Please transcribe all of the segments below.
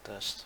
test.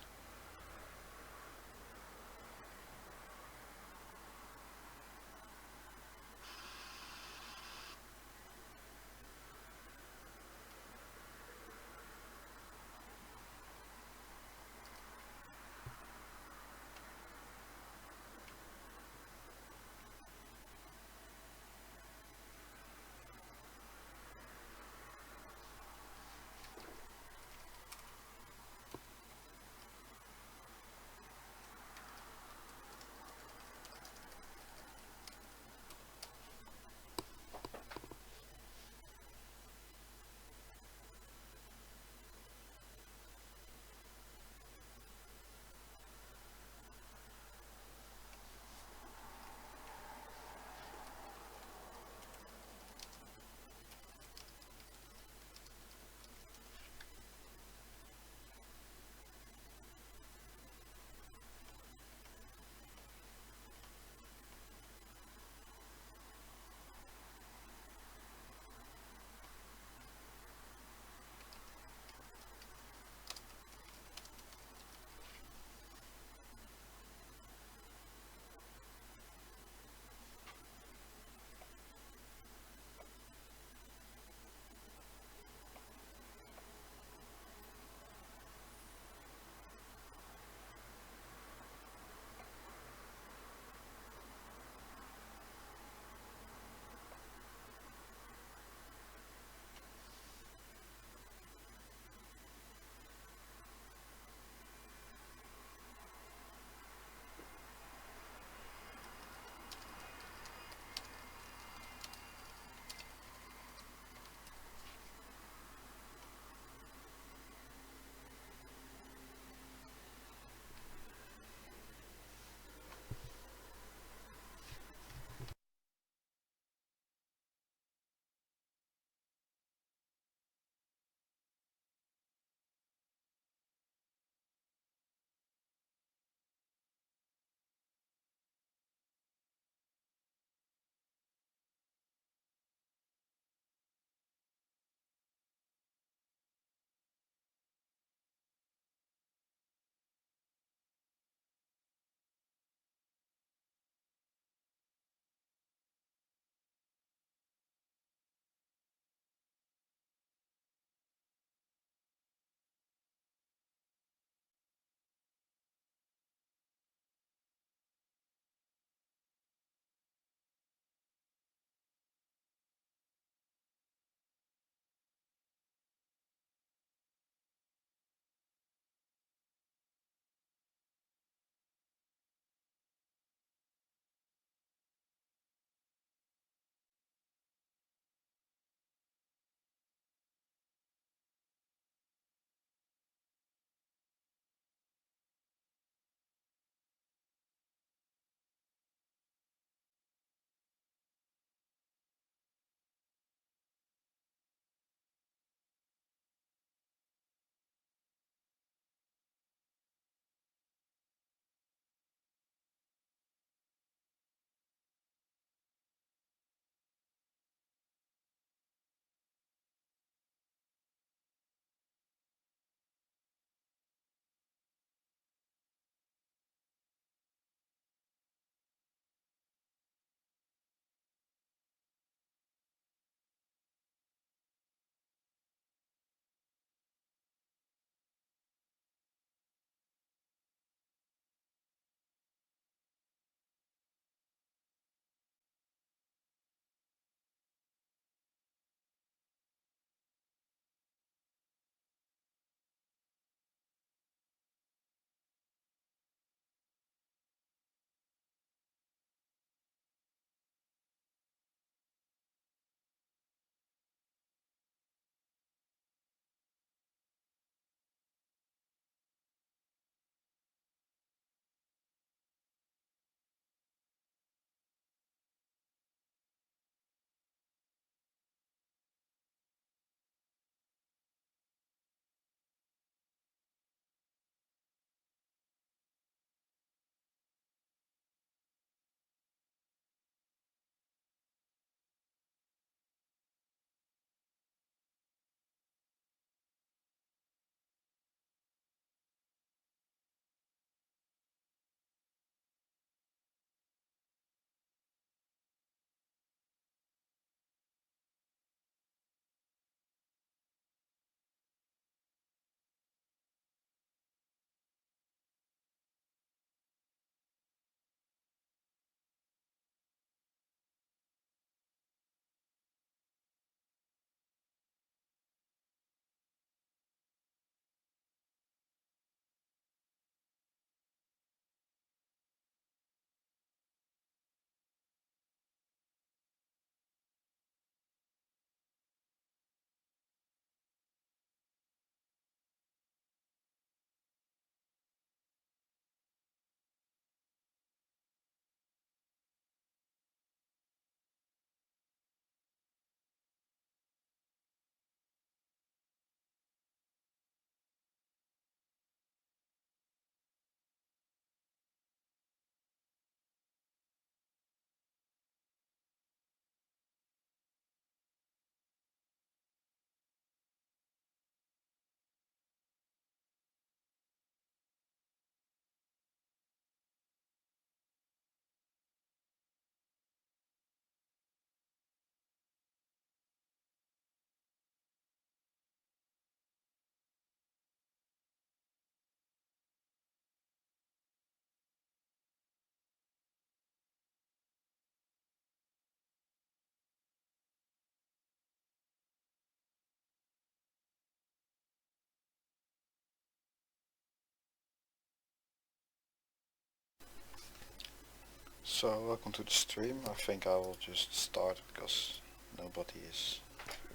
So welcome to the stream. I think I will just start because nobody is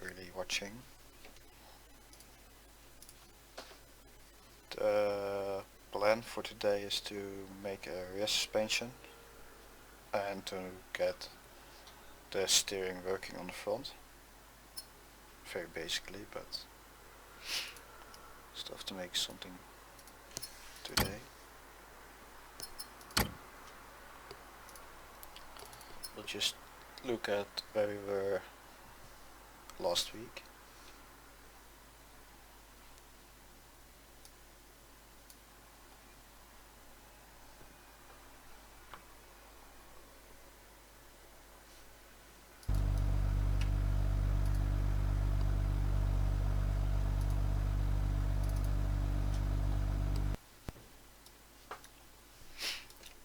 really watching. The plan for today is to make a rear suspension and to get the steering working on the front. Very basically, but still have to make something today. We'll just look at where we were last week.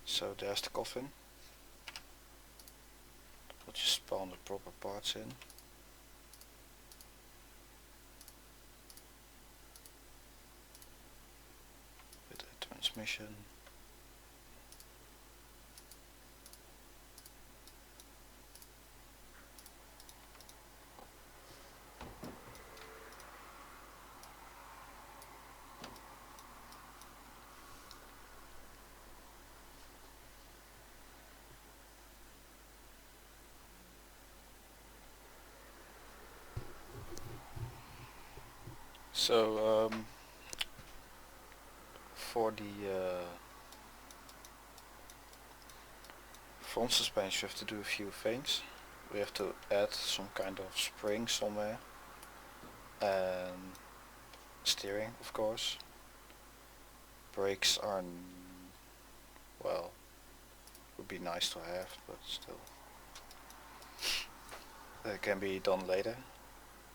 So there's the coffin. We'll just spawn the proper parts in. With a transmission. So for the front suspension we have to do a few things. We have to add some kind of spring somewhere and steering, of course. Brakes are, well, would be nice to have, but still. That can be done later.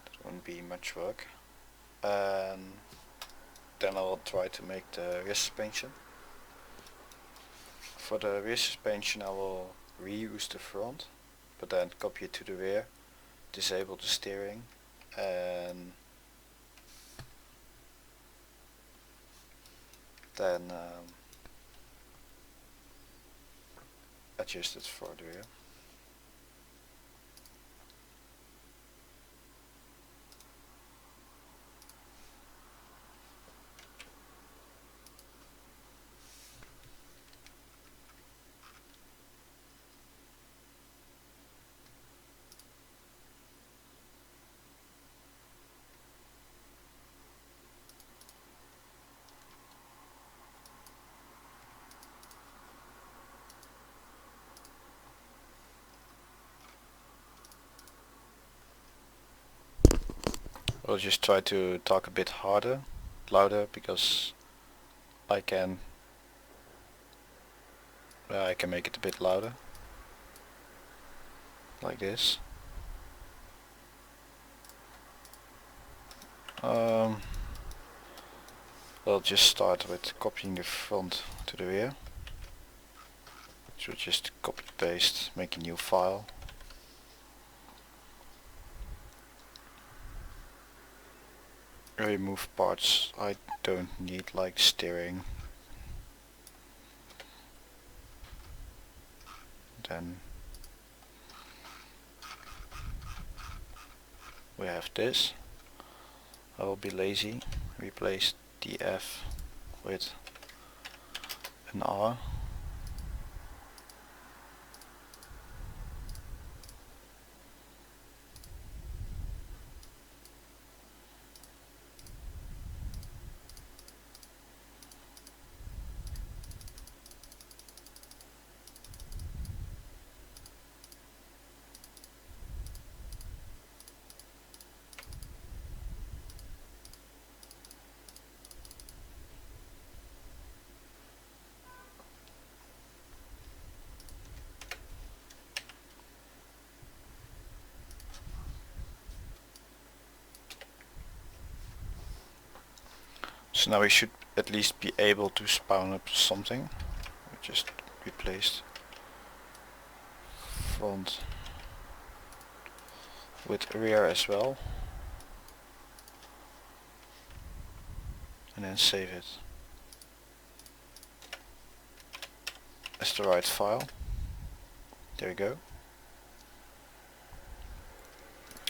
That wouldn't be much work. And then I'll try to make the rear suspension. For the rear suspension I will reuse the front, but then copy it to the rear, disable the steering, and then adjust it for the rear. I'll just try to talk a bit louder, because I can make it a bit louder, like this. I'll just start with copying the front to the rear. So just copy paste, make a new file. Remove parts I don't need, like steering. Then we have this. I will be lazy, replace the F with an R. So now we should at least be able to spawn up something. We just replaced front with rear as well. And then save it as the right file. There we go.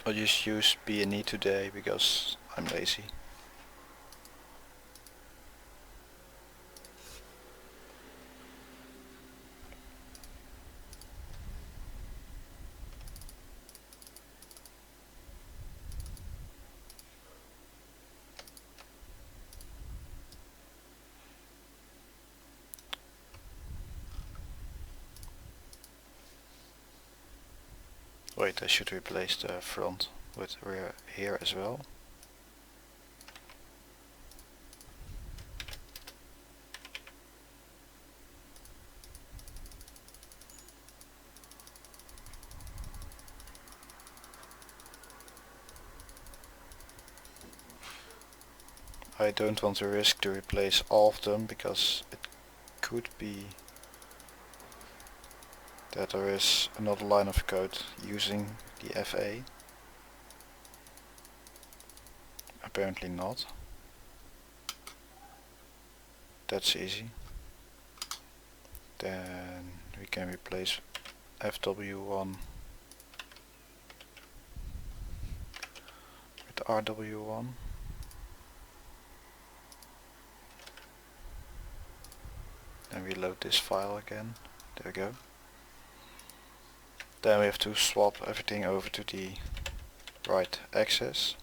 I'll just use B&E today because I'm lazy. Wait, I should replace the front with rear here as well. I don't want to risk to replace all of them because it could be that there is another line of code using the FA. Apparently not. That's easy. Then we can replace FW1 with RW1. Then reload this file again. There we go. Then we have to swap everything over to the right axis.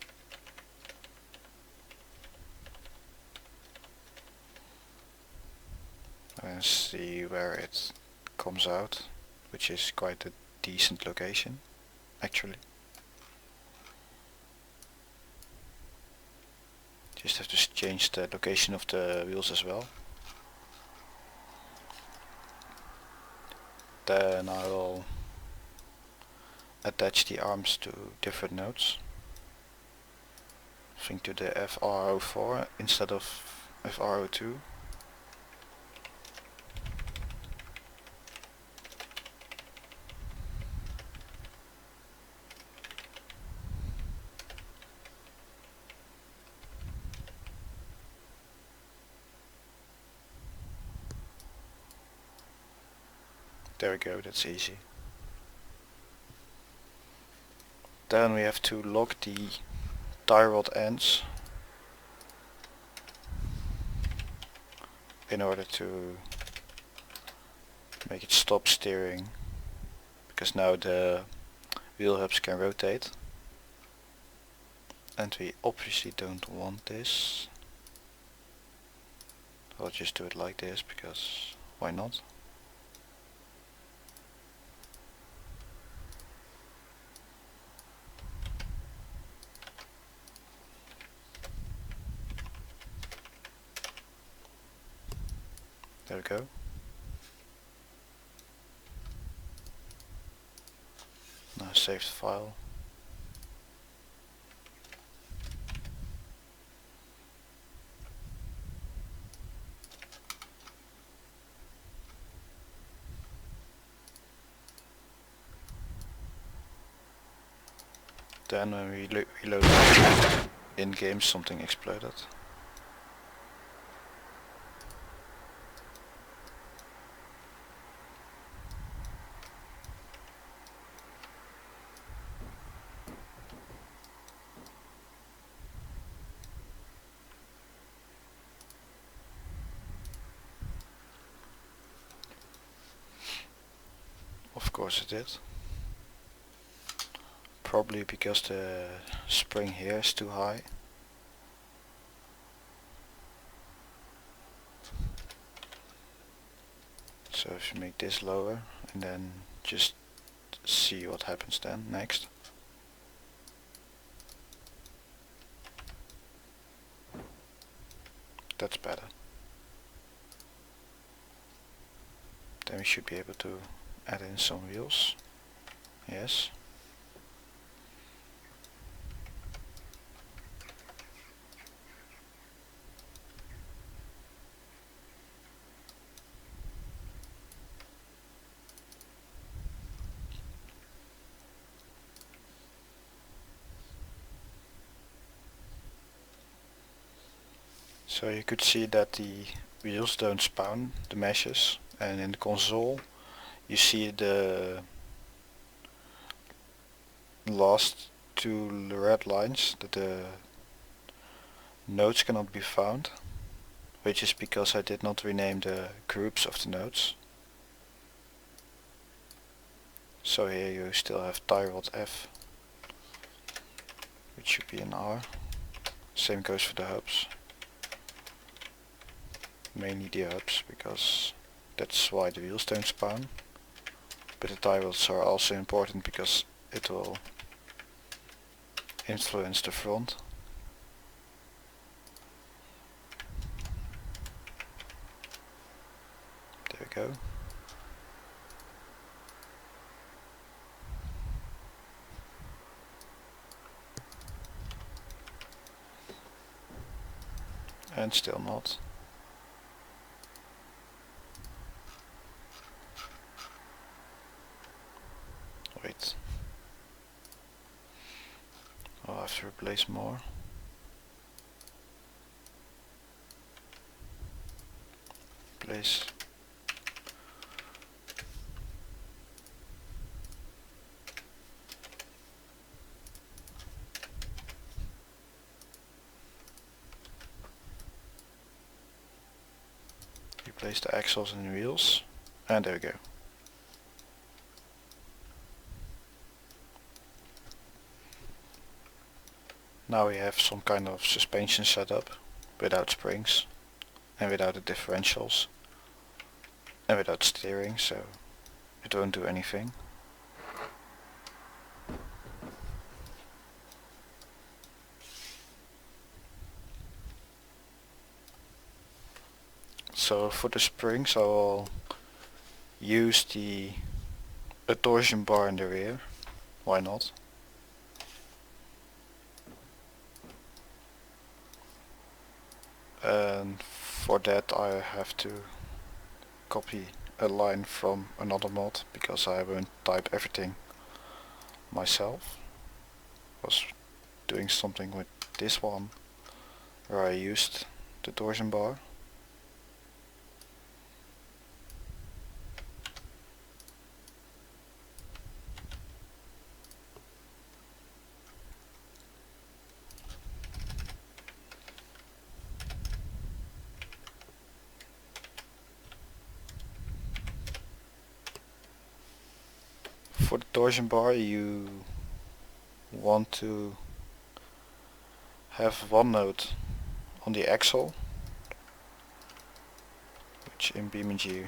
And see where it comes out, which is quite a decent location actually. Just have to change the location of the wheels as well. Then I will attach the arms to different nodes. I think to the FR04 instead of FR02. There we go, that's easy. Then we have to lock the tie rod ends in order to make it stop steering, because now the wheel hubs can rotate and we obviously don't want this. I'll just do it like this because why not? There we go. Now save the file. Then when we reload in game, something exploded. Of course it did. Probably because the spring here is too high. So if you make this lower and then just see what happens then next. That's better. Then we should be able to add in some wheels. Yes. So you could see that the wheels don't spawn, the meshes, and in the console you see the last two red lines that the nodes cannot be found, which is because I did not rename the groups of the nodes. So here you still have tie rod F, which should be an R. Same goes for the hubs. Mainly the hubs, because that's why the wheels don't spawn. But the tie rods are also important because it will influence the front. There we go. And still not. Wait. I'll have to replace more. Place. Replace the axles and wheels. And there we go. Now we have some kind of suspension setup without springs and without the differentials and without steering, so it won't do anything. So for the springs I will use a torsion bar in the rear. Why not? And for that I have to copy a line from another mod because I won't type everything myself. I was doing something with this one where I used the torsion bar. For the torsion bar you want to have one node on the axle, which in BeamNG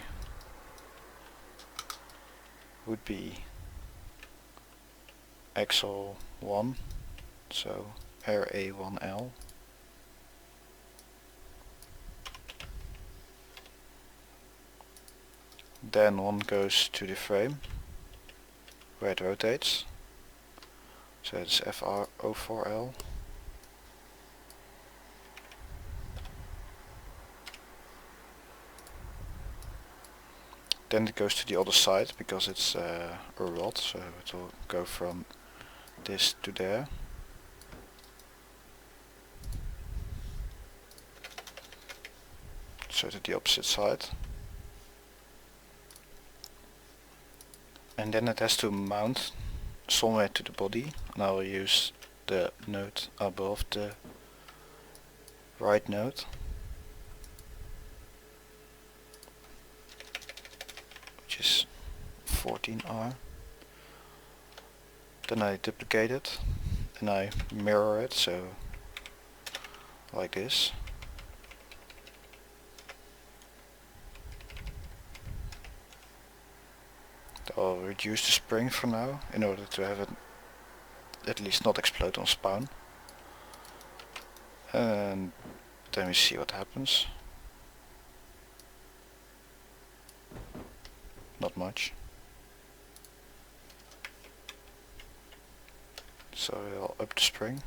would be axle 1, so RA1L. Then one goes to the frame where it rotates, so it's FR04L. Then it goes to the other side because it's a rod, so it will go from this to there. So to the opposite side. And then it has to mount somewhere to the body, and I will use the node above the right node, which is 14R. Then I duplicate it and I mirror it, so like this. I'll reduce the spring for now in order to have it at least not explode on spawn. And then we see what happens. Not much. So I'll up the spring.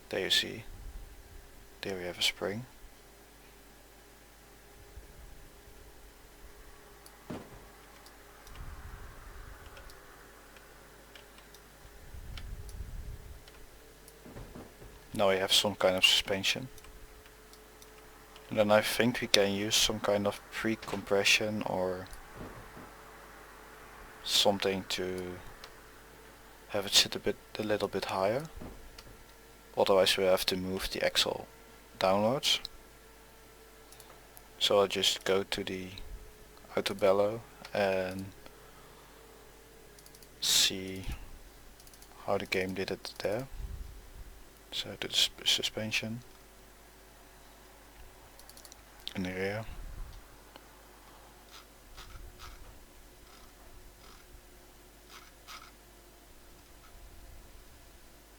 There you see. There we have a spring. Now we have some kind of suspension. And then I think we can use some kind of pre-compression or something to have it sit a little bit higher. Otherwise we have to move the axle downwards. So I'll just go to the auto bellow and see how the game did it there. So to the suspension in the rear.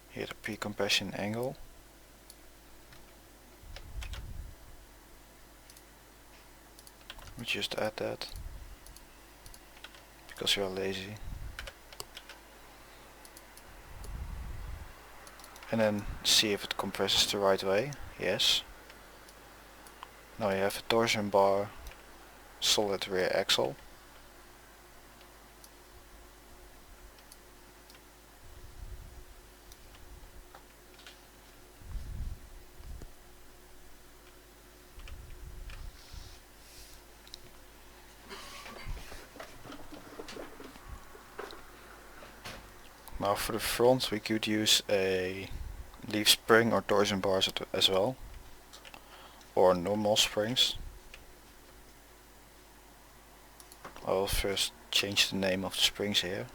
Here the pre-compression angle. We just add that because we are lazy. And then see if it compresses the right way. Yes. Now you have a torsion bar, solid rear axle. Now for the front we could use a leaf spring or torsion bars as well, or normal springs. I will first change the name of the springs here.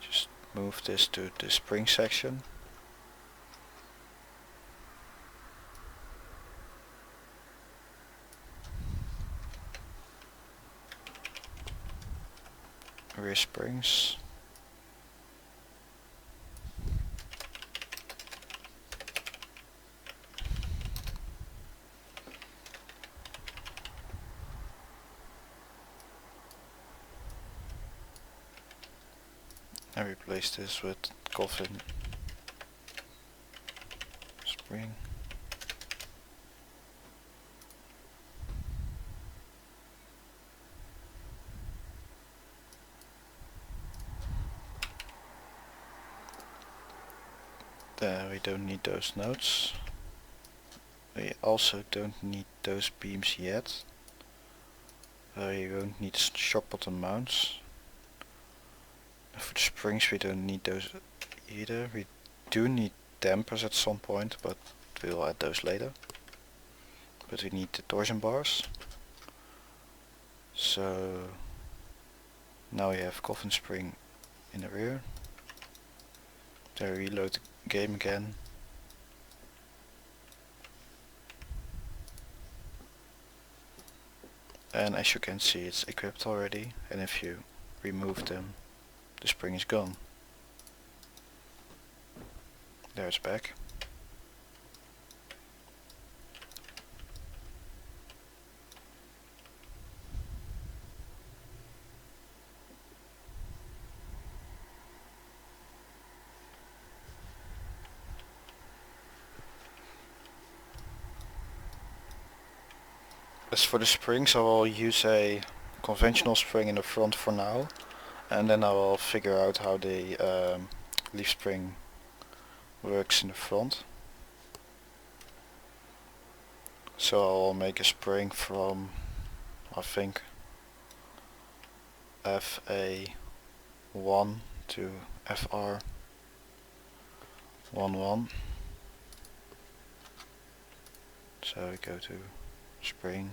Just move this to the spring section. Rear springs. And replace this with Geheugen spring. Then we don't need those nodes. We also don't need those beams yet. We won't need shock bottom mounts. And for the springs we don't need those either. We do need dampers at some point, but we'll add those later. But we need the torsion bars. So now we have Geheugen spring in the rear. Then reload the game again. And as you can see, it's equipped already, and if you remove them, the spring is gone. There it's back. As for the springs, I will use a conventional spring in the front for now, and then I will figure out how the leaf spring works in the front. So I will make a spring from, I think, FA1 to FR11. So we go to spring.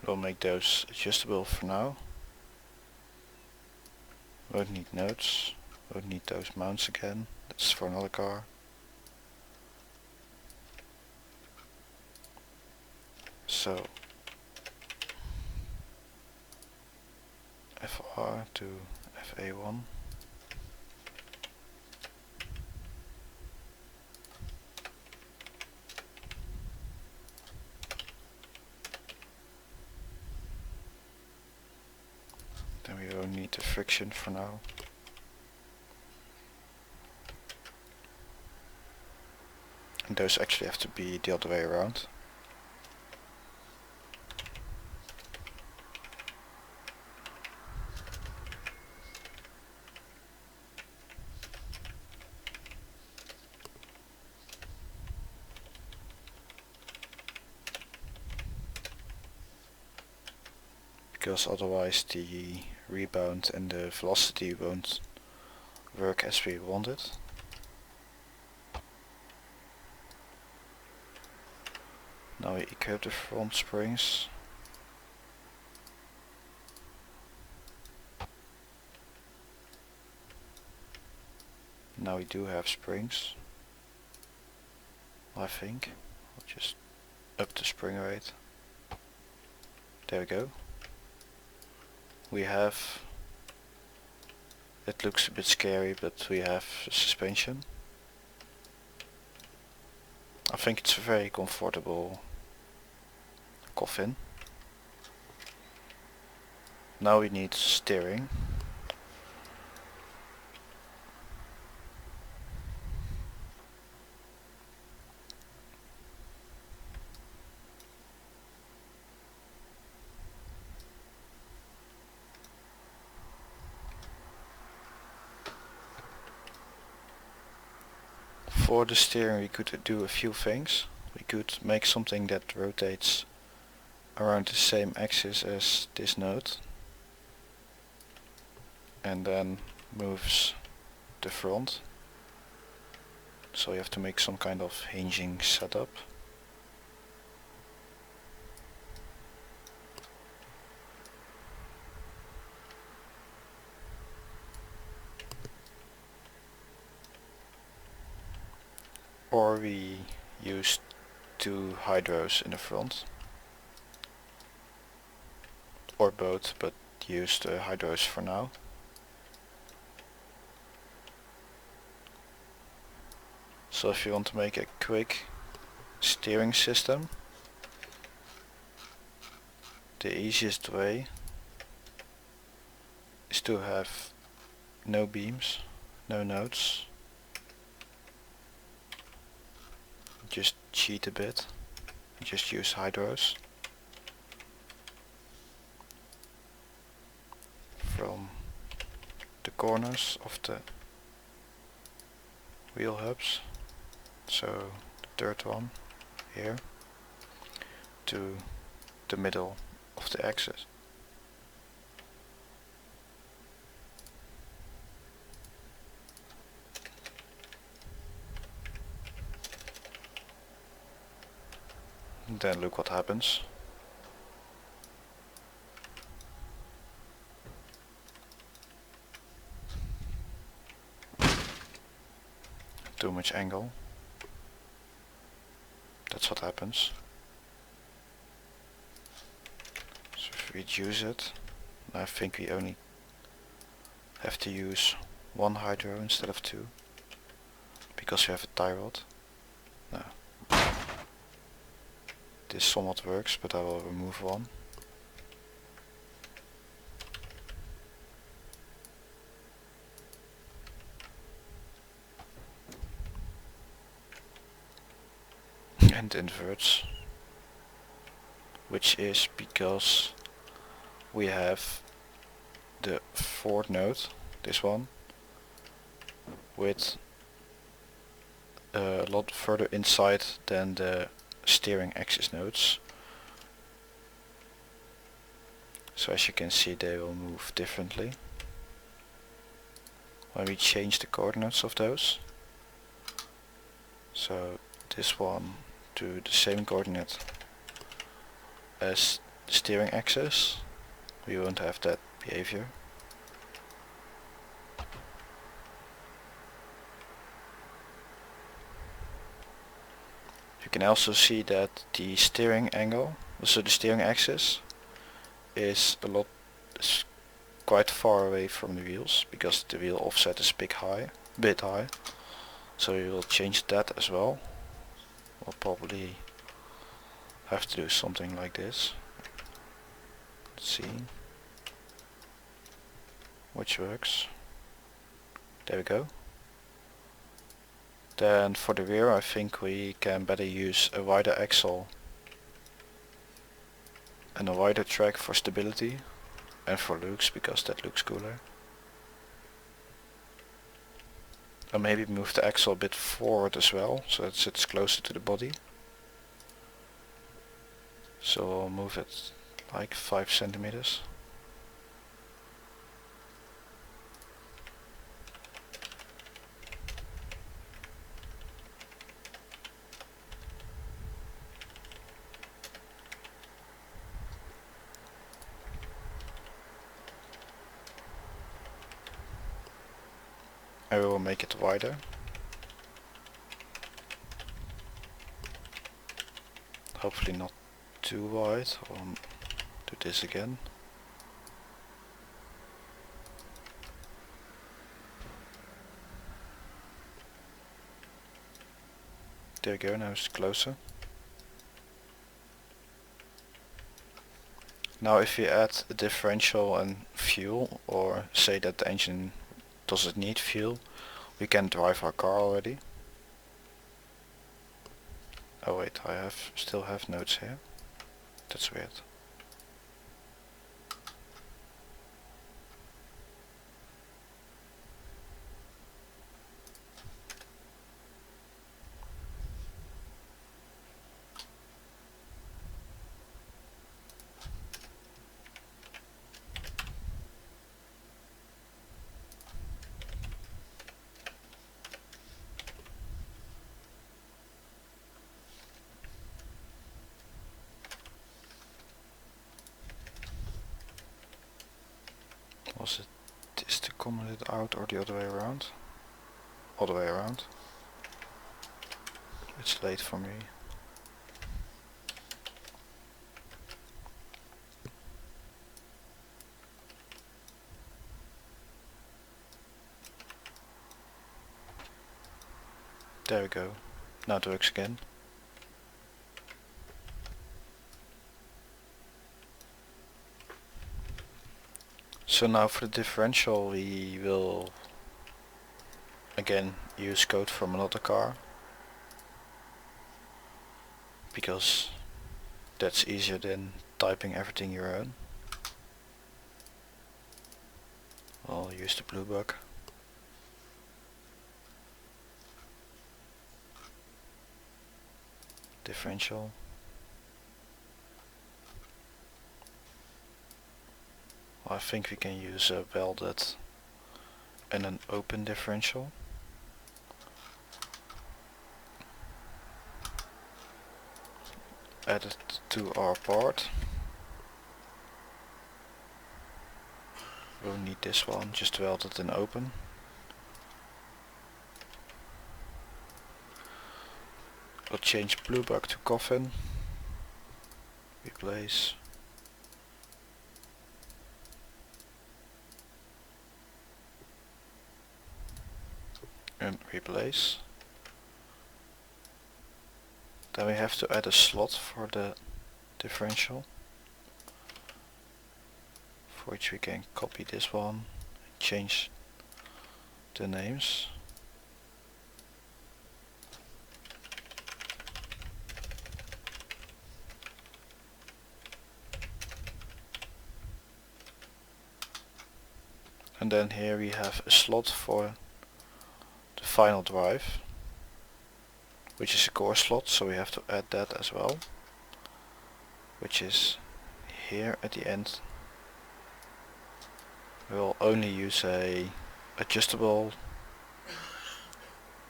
We'll make those adjustable for now. Won't need nodes, won't need those mounts again, that's for another car. So FR to FA1. Then we don't need the friction for now. And those actually have to be the other way around. Because otherwise the rebound and the velocity won't work as we want it. Now we equip the front springs. Now we do have springs, I think. I'll just up the spring rate. There we go. We have, it looks a bit scary, but we have suspension. I think it's a very comfortable coffin. Now we need steering. For the steering we could do a few things. We could make something that rotates around the same axis as this node and then moves the front. So you have to make some kind of hinging setup. Or we use two hydros in the front. Or both, but use the hydros for now. So if you want to make a quick steering system, the easiest way is to have no beams, no nodes. Just cheat a bit, just use hydros from the corners of the wheel hubs, so the third one here, to the middle of the axis. Then look what happens. Too much angle. That's what happens. So if we reduce it, I think we only have to use one hydro instead of two, because we have a tie rod. No. This somewhat works, but I will remove one. And inverts, which is because we have the fourth node, this one, with a lot further inside than the steering axis nodes. So as you can see, they will move differently when we change the coordinates of those. So this one to the same coordinate as the steering axis, we won't have that behavior. You can also see that the steering angle, so the steering axis, is quite far away from the wheels, because the wheel offset is bit high. So we will change that as well. We'll probably have to do something like this. Let's see which works. There we go. Then for the rear I think we can better use a wider axle and a wider track for stability and for looks, because that looks cooler. And maybe move the axle a bit forward as well, so it sits closer to the body. So I'll move it like 5 centimeters. I will make it wider. Hopefully not too wide. I'll do this again. There we go, now it's closer. Now if we add a differential and fuel, or say that the engine doesn't need fuel, we can drive our car already. Oh wait, I still have notes here. That's weird. Was it this to comment it out or the other way around? Other way around. It's late for me. There we go. Now it works again. So now for the differential we will again use code from another car, because that's easier than typing everything your own. I'll use the blue bug. Differential. I think we can use a welded and an open differential. Add it to our part. We'll need this one, just welded and open. We'll change blue bug to coffin. Replace. And replace. Then we have to add a slot for the differential, for which we can copy this one, change the names. And then here we have a slot for the final drive, which is a core slot, so we have to add that as well, which is here at the end. We'll only use a adjustable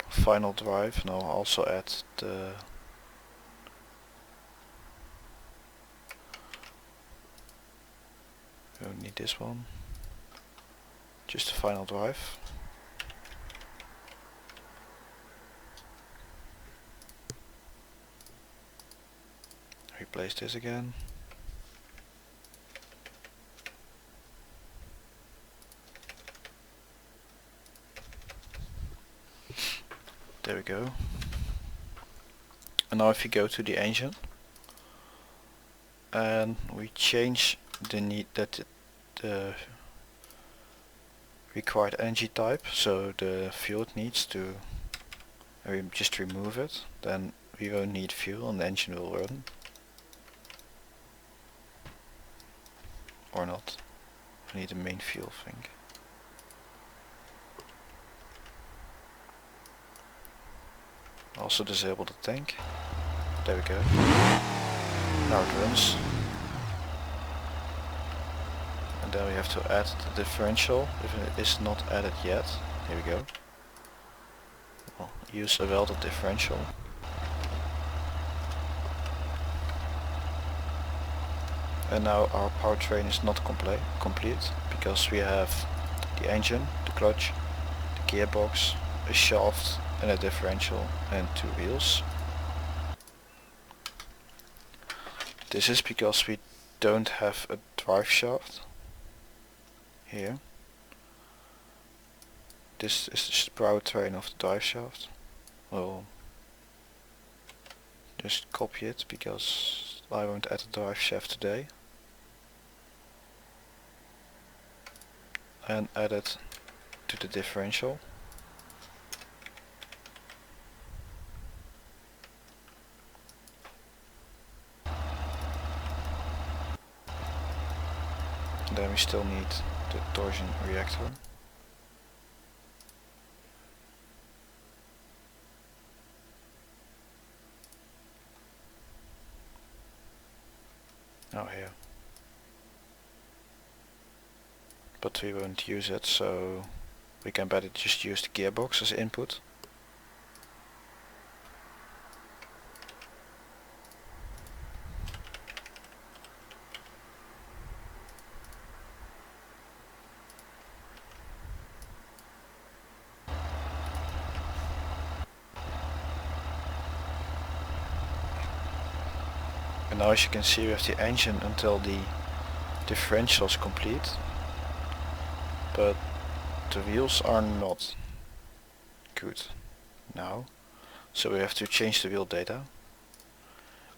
final drive, and I'll also add the we don't need this one, just the final drive. Replace this again. There we go. And now if you go to the engine and we change the need that the required energy type, so the fuel it needs to and we just remove it, then we won't need fuel and the engine will run. Or not. We need the main fuel thing. Also disable the tank. There we go. Now it runs. And then we have to add the differential if it is not added yet. Here we go. Well, use a welded differential. And now our powertrain is not complete because we have the engine, the clutch, the gearbox, a shaft and a differential and 2 wheels. This is because we don't have a drive shaft here. This is the powertrain of the drive shaft. We'll just copy it because I won't add a drive shaft today. And add it to the differential. And then we still need the torsion reactor. Oh, here. But we won't use it, so we can better just use the gearbox as input. And now as you can see we have the engine until the differential is complete. But the wheels are not good now, so we have to change the wheel data.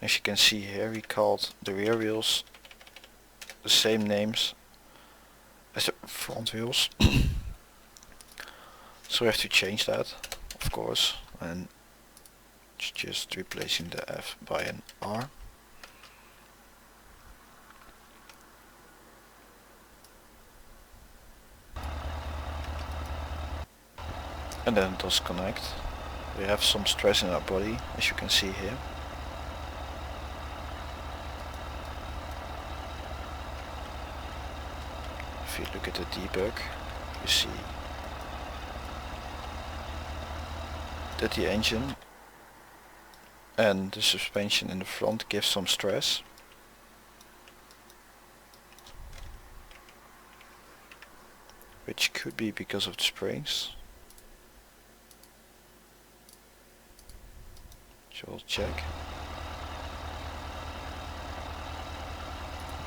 As you can see here, we called the rear wheels the same names as the front wheels. So we have to change that, of course, and it's just replacing the F by an R. And then it does connect. We have some stress in our body, as you can see here. If you look at the debug, you see that the engine and the suspension in the front give some stress. Which could be because of the springs. So we'll check.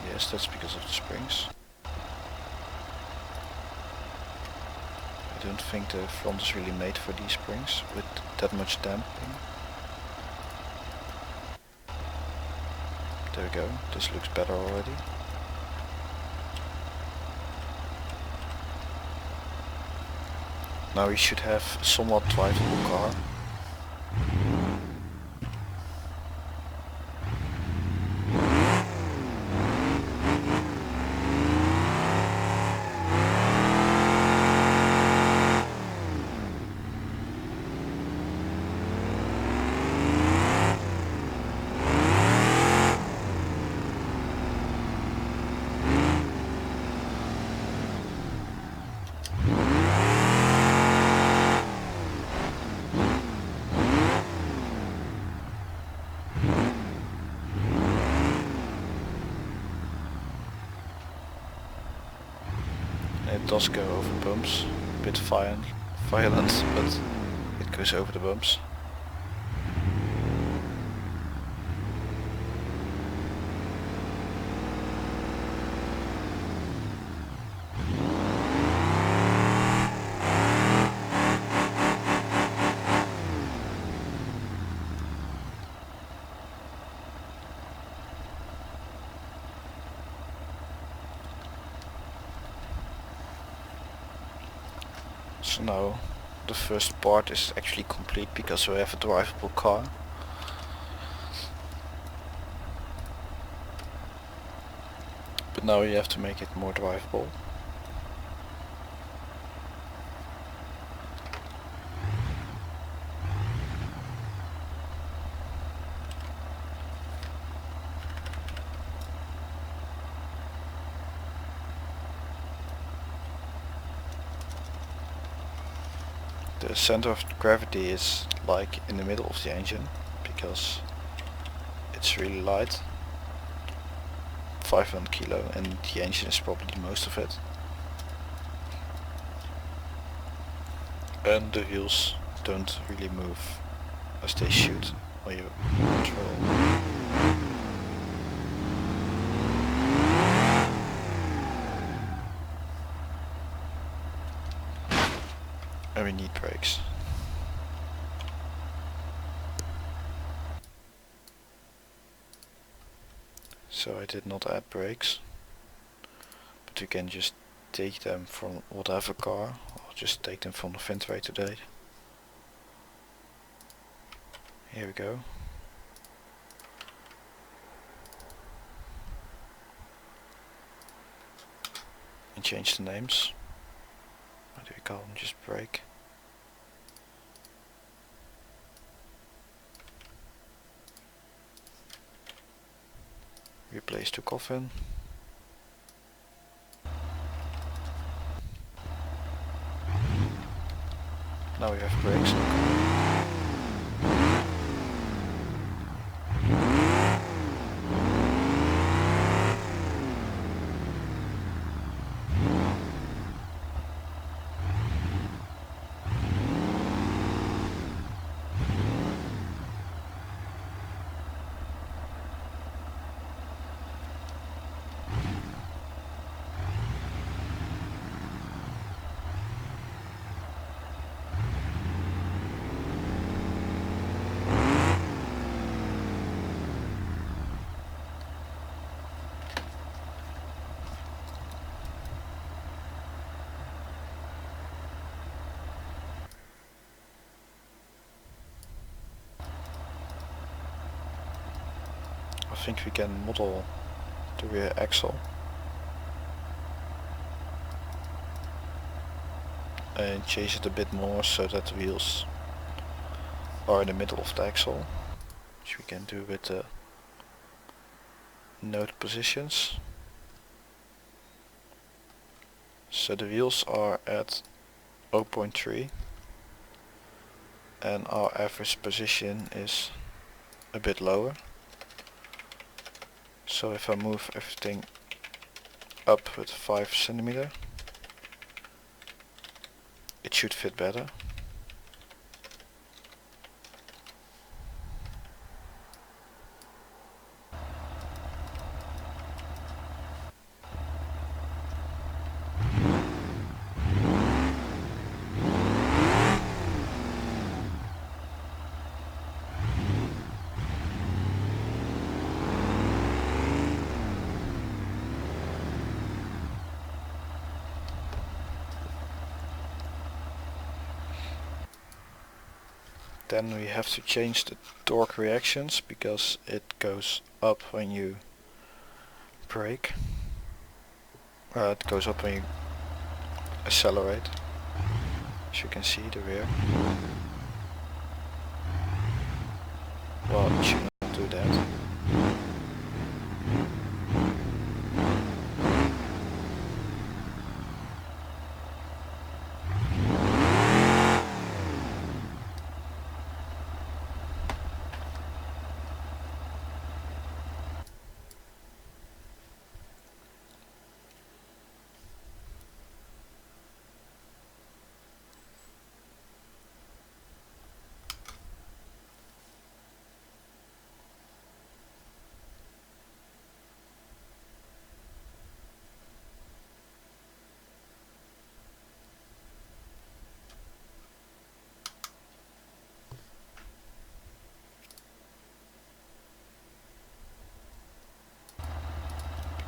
Yes, that's because of the springs. I don't think the front is really made for these springs with that much damping. There we go, this looks better already. Now we should have a somewhat drivable car. It does go over bumps, a bit violent, but it goes over the bumps. So now the first part is actually complete because we have a drivable car. But now you have to make it more drivable. The center of gravity is like in the middle of the engine because it's really light, 500 kilo, and the engine is probably most of it. And the wheels don't really move as they should while you control. And we need brakes. So I did not add brakes, but you can just take them from whatever car. I'll just take them from the Ventray today. Here we go. And change the names. What do we call them? Just brake. Replace the coffin. Now we have brakes. I think we can model the rear axle and change it a bit more so that the wheels are in the middle of the axle, which we can do with the node positions. So the wheels are at 0.3 and our average position is a bit lower. So if I move everything up with 5 centimeter, it should fit better. Then we have to change the torque reactions because it goes up when you brake. It goes up when you accelerate. As you can see, the rear. Well, it should not do that.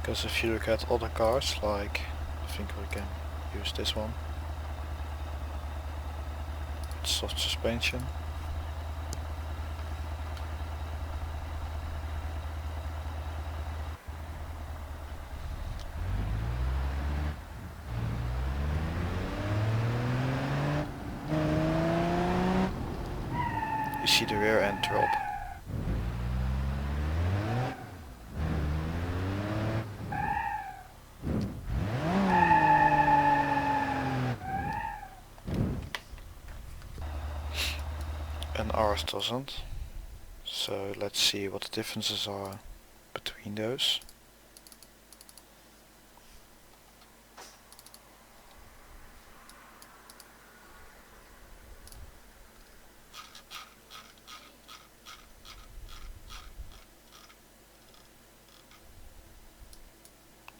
Because if you look at other cars, like I think we can use this one. soft suspension. You see the rear end drop. And ours doesn't. So let's see what the differences are between those.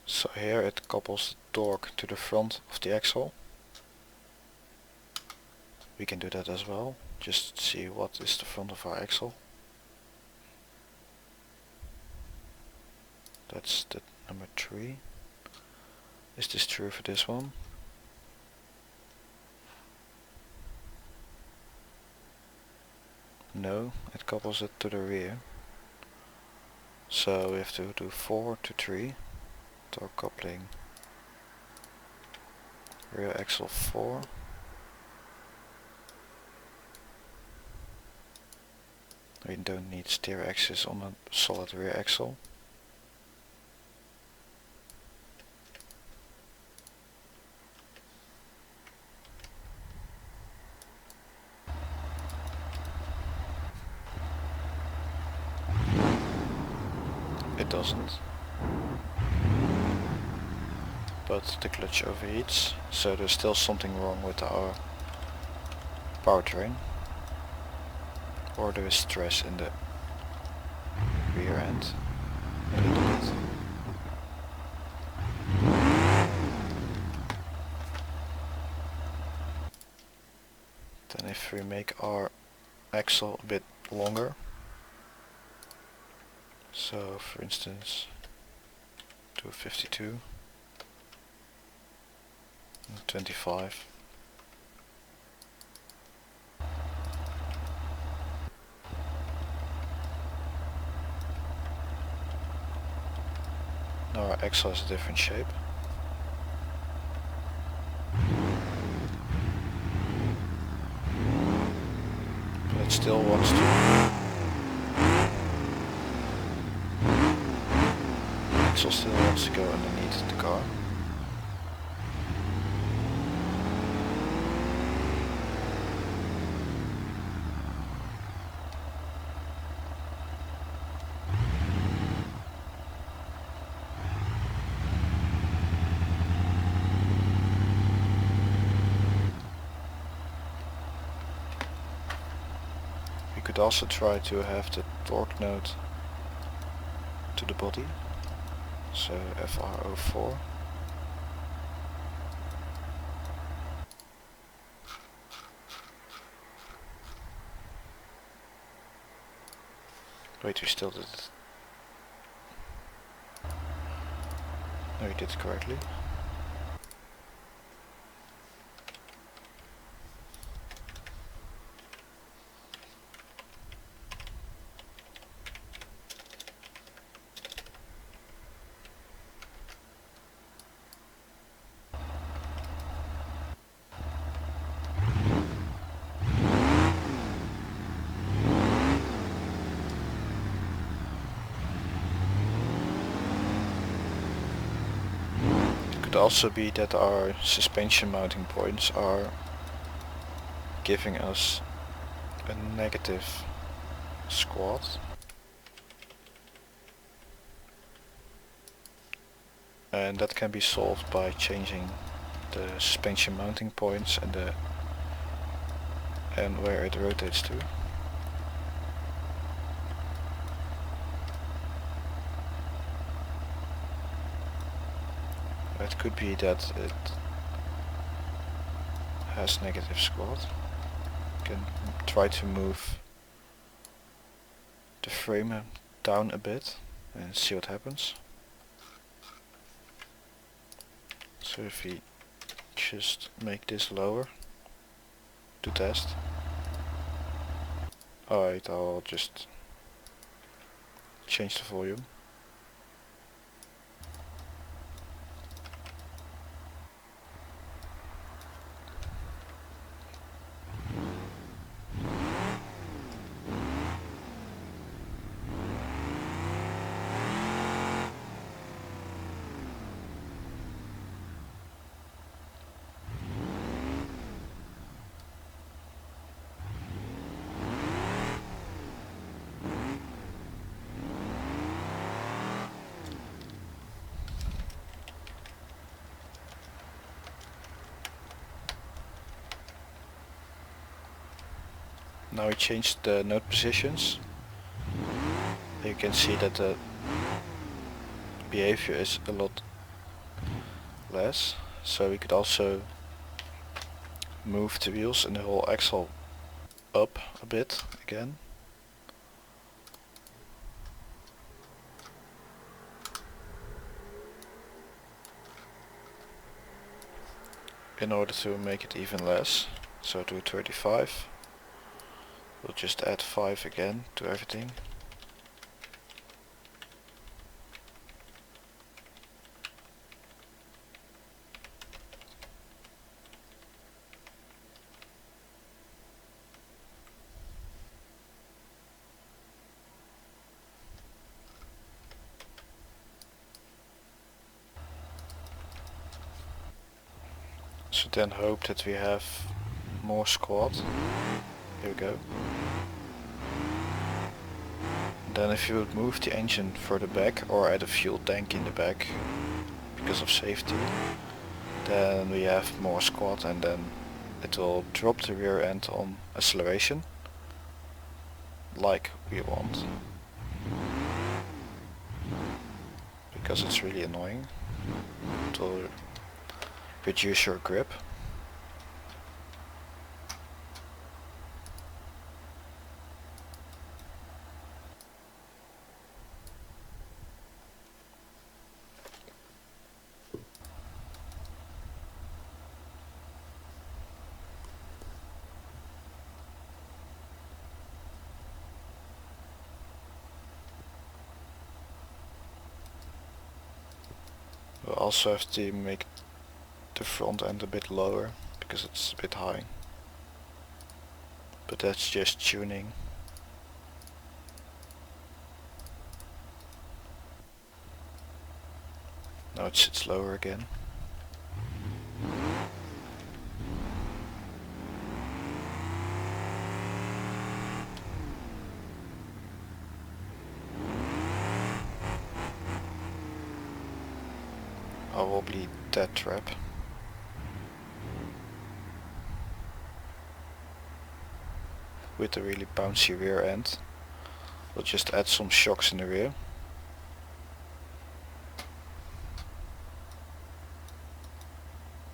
So here it couples the torque to the front of the axle. We can do that as well, just see what is the front of our axle. That's the number 3. Is this true for this one? No, it couples it to the rear. So we have to do 4 to 3. Torque coupling. Rear axle 4. We don't need steer axis on a solid rear axle. It doesn't. But the clutch overheats, so there's still something wrong with our powertrain. Or there is stress in the rear end. A little bit. Then if we make our axle a bit longer, so for instance to 52 and 25. Now our axle has a different shape. But it still wants to. The axle still wants to go underneath the car. We could also try to have the torque node to the body, so FR04. Wait, we still did it. No, we did it correctly. Could also be that our suspension mounting points are giving us a negative squat. And that can be solved by changing the suspension mounting points and where it rotates to. It could be that it has negative squat. You can try to move the frame down a bit and see what happens. So if we just make this lower to test. Alright, I'll just change the volume. Now we changed the node positions. You can see that the behavior is a lot less. So we could also move the wheels and the whole axle up a bit again. In order to make it even less. So do 35. We'll just add 5 again to everything. So then hope that we have more squat. Here we go. Then if you would move the engine further back or add a fuel tank in the back because of safety, then we have more squat, and then it will drop the rear end on acceleration like we want, because it's really annoying. It will reduce your grip. We'll also have to make the front end a bit lower because it's a bit high. But that's just tuning. Now it sits lower again. A wobbly dead trap. With a really bouncy rear end. We'll just add some shocks in the rear.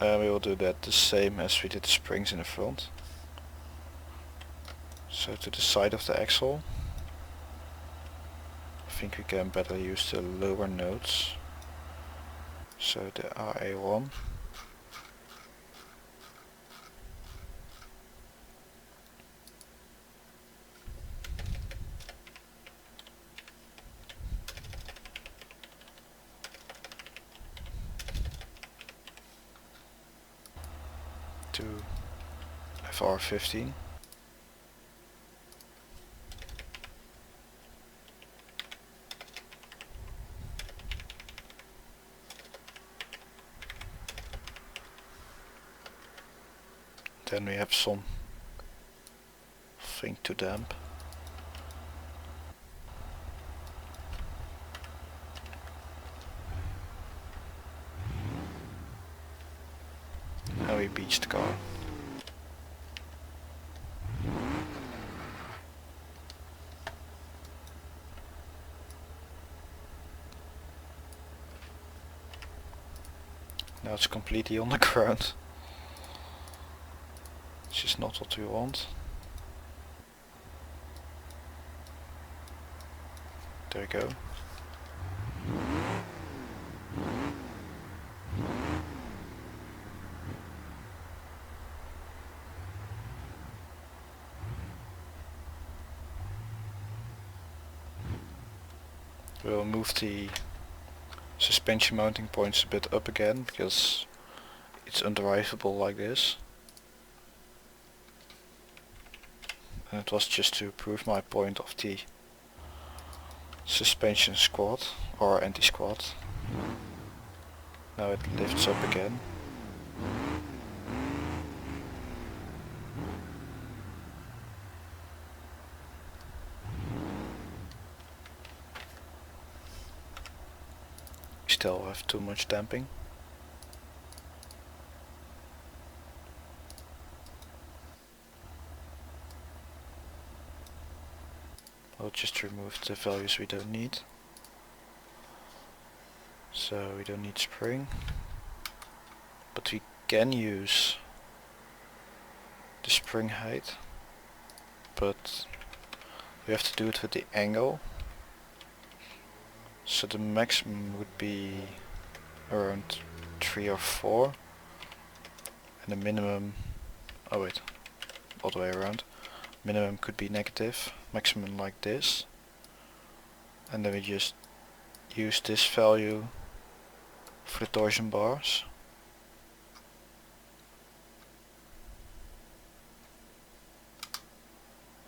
And we will do that the same as we did the springs in the front. So to the side of the axle, I think we can better use the lower nodes. So the RA1. To FR15. Then we have some thing to damp. And we beach the car. Now it's completely on the ground. Which is not what we want. There we go. We'll move the suspension mounting points a bit up again because it's undrivable like this. And it was just to prove my point of the suspension squat or anti-squat. Now it lifts up again. We still have too much damping. I'll just remove the values we don't need. So we don't need spring. But we can use the spring height. But we have to do it with the angle. So the maximum would be around 3 or 4. And the minimum, oh wait, all the way around. Minimum could be negative, maximum like this. And then we just use this value for the torsion bars.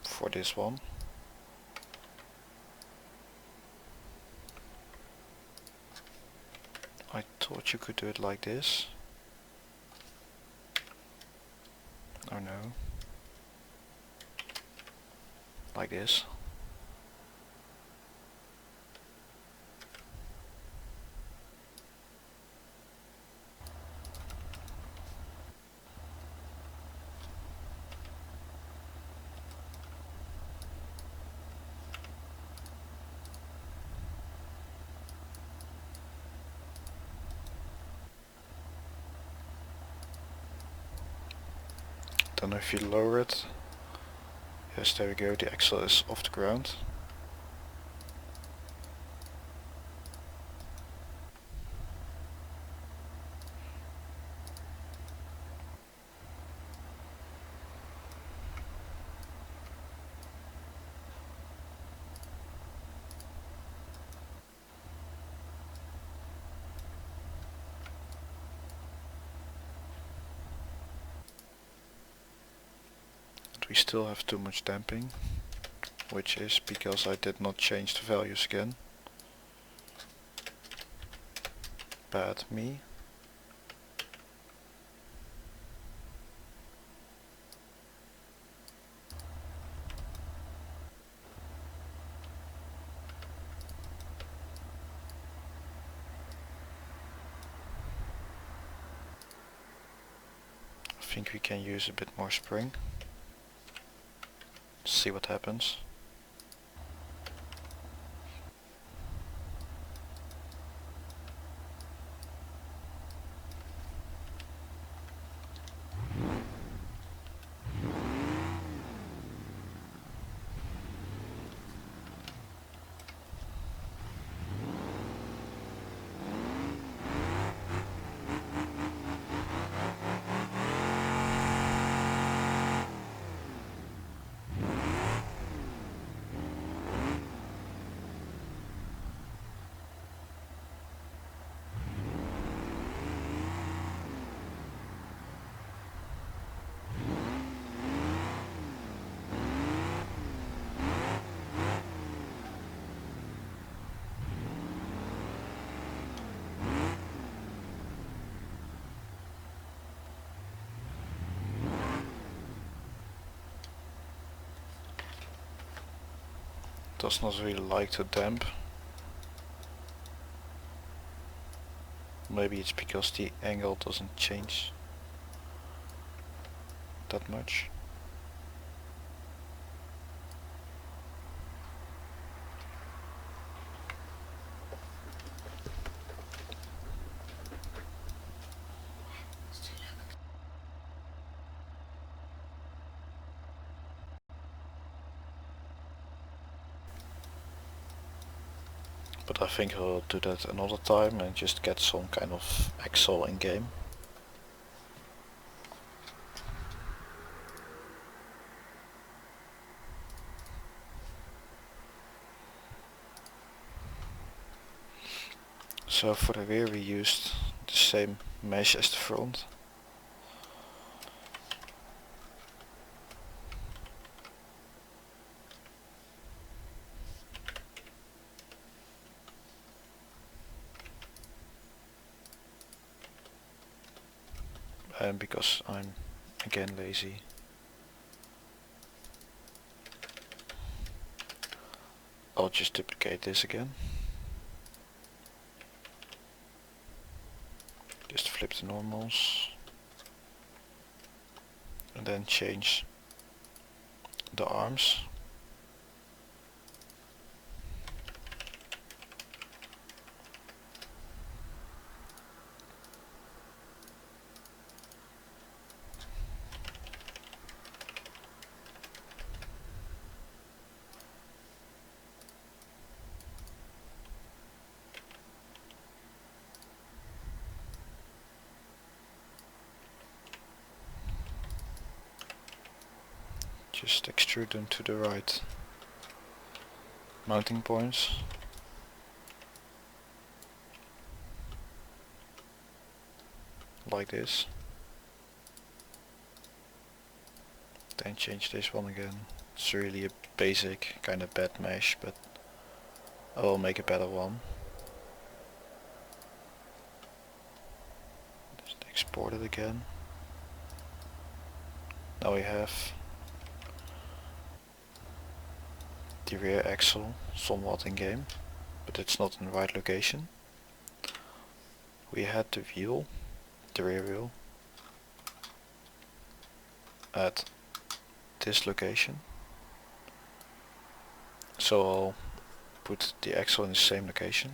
For this one. I thought you could do it like this. Or no. Like this. Then if you lower it, yes, there we go, the axle is off the ground. We still have too much damping, which is because I did not change the values again. Bad me. I think we can use a bit more spring. See what happens. Does not really like to damp. Maybe it's because the angle doesn't change that much. But I think I'll do that another time and just get some kind of axle in game. So for the rear we used the same mesh as the front. And because I'm again lazy, I'll just duplicate this again. Just flip the normals and then change the arms. Just extrude them to the right mounting points. Like this. Then change this one again. It's really a basic kind of bad mesh, but I will make a better one. Just export it again. Now we have the rear axle somewhat in game, but it's not in the right location. We had the wheel, the rear wheel, at this location. So I'll put the axle in the same location.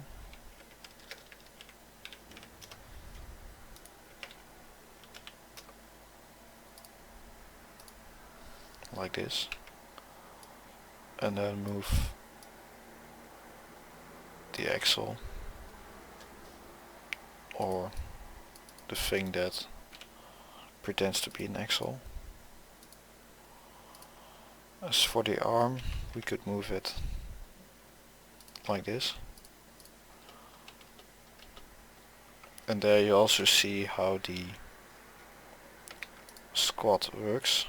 Like this. And then move the axle, or the thing that pretends to be an axle. As for the arm, we could move it like this. And there you also see how the squat works.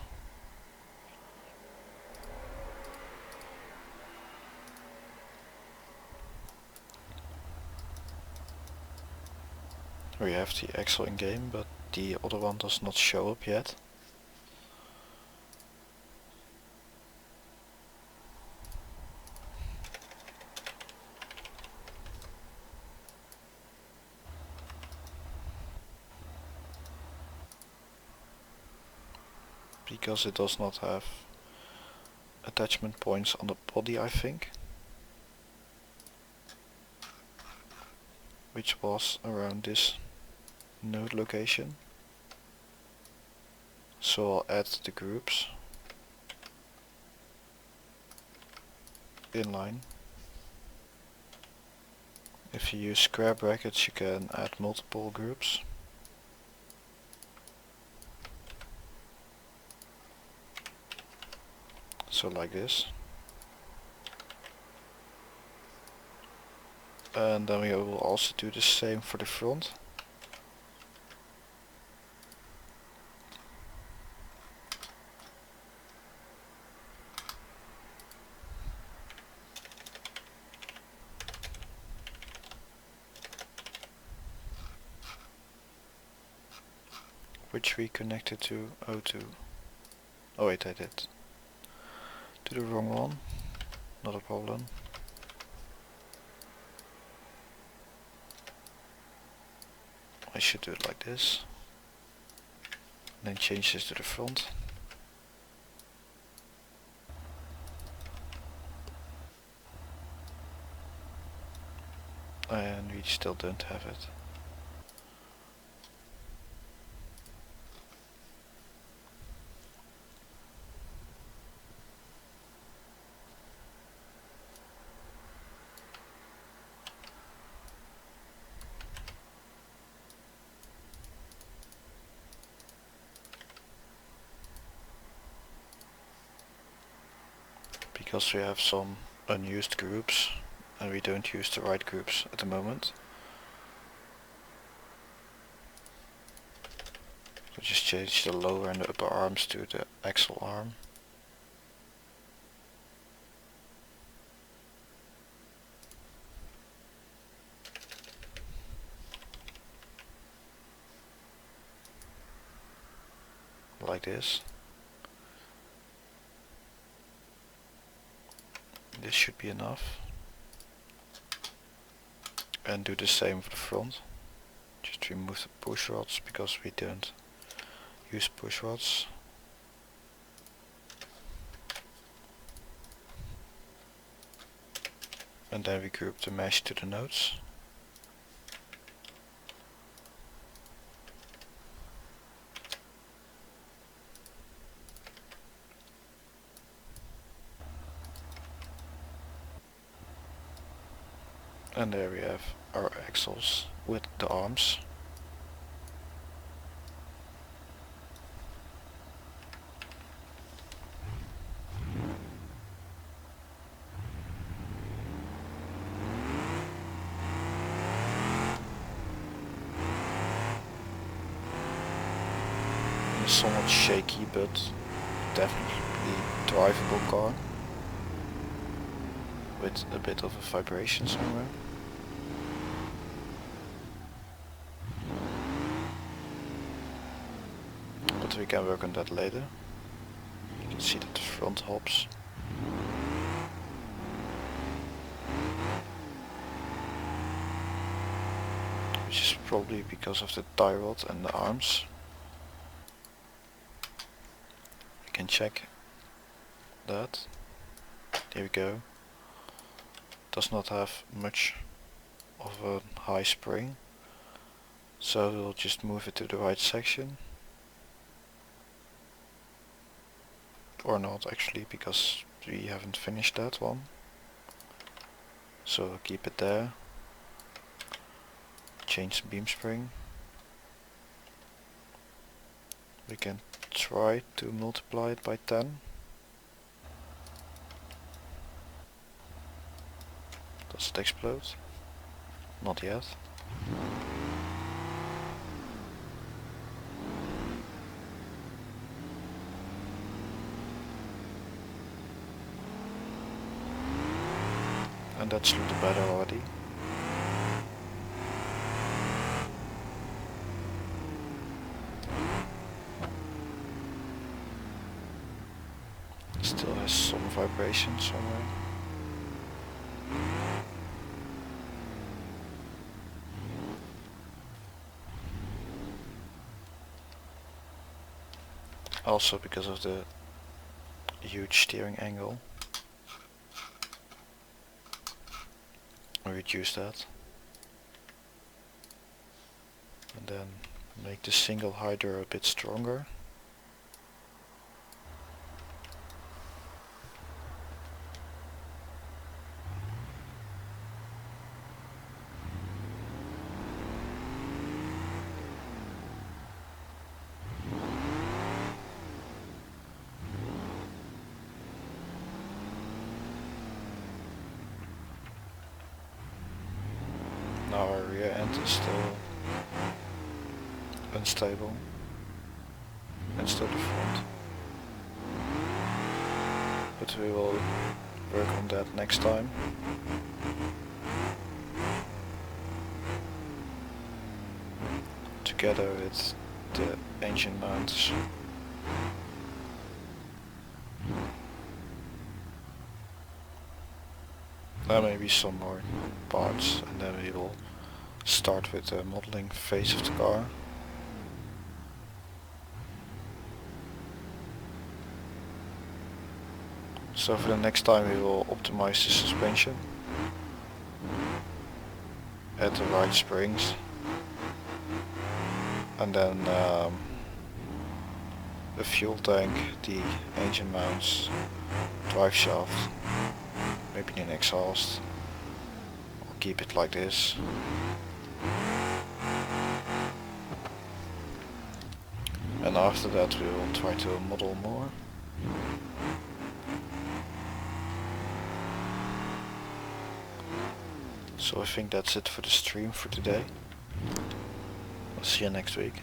We have the axle in game, but the other one does not show up yet. Because it does not have attachment points on the body, I think. Which was around this node location. So I'll add the groups inline. If you use square brackets, you can add multiple groups. So like this. And then we will also do the same for the front. Which we connected to O2. Oh wait, I did. To the wrong one. Not a problem. I should do it like this. And then change this to the front. And we still don't have it. Because we have some unused groups and we don't use the right groups at the moment. So just change the lower and the upper arms to the axle arm. Like this. This should be enough. And do the same for the front. Just remove the push rods because we don't use push rods. And then we group the mesh to the nodes. And there we have our axles with the arms. A somewhat shaky but definitely drivable car with a bit of a vibration somewhere. But we can work on that later. You can see that the front hops. Which is probably because of the tie rod and the arms. We can check that. There we go. Does not have much of a high spring. So we'll just move it to the right section. Or not actually, because we haven't finished that one. So we'll keep it there. Change the beam spring. We can try to multiply it by 10. Does it explode? Not yet. And that's a little better already. Still has some vibration somewhere. Also because of the huge steering angle. Reduce that. And then make the single hider a bit stronger. Now our rear end is still unstable, and still the front. But we will work on that next time. Together with the engine mounts. There may be some more parts, and then we will start with the modeling phase of the car. So for the next time we will optimize the suspension, add the right springs, and then the fuel tank, the engine mounts, drive shaft, maybe an exhaust, or keep it like this. And after that we will try to model more. So I think that's it for the stream for today. I'll see you next week.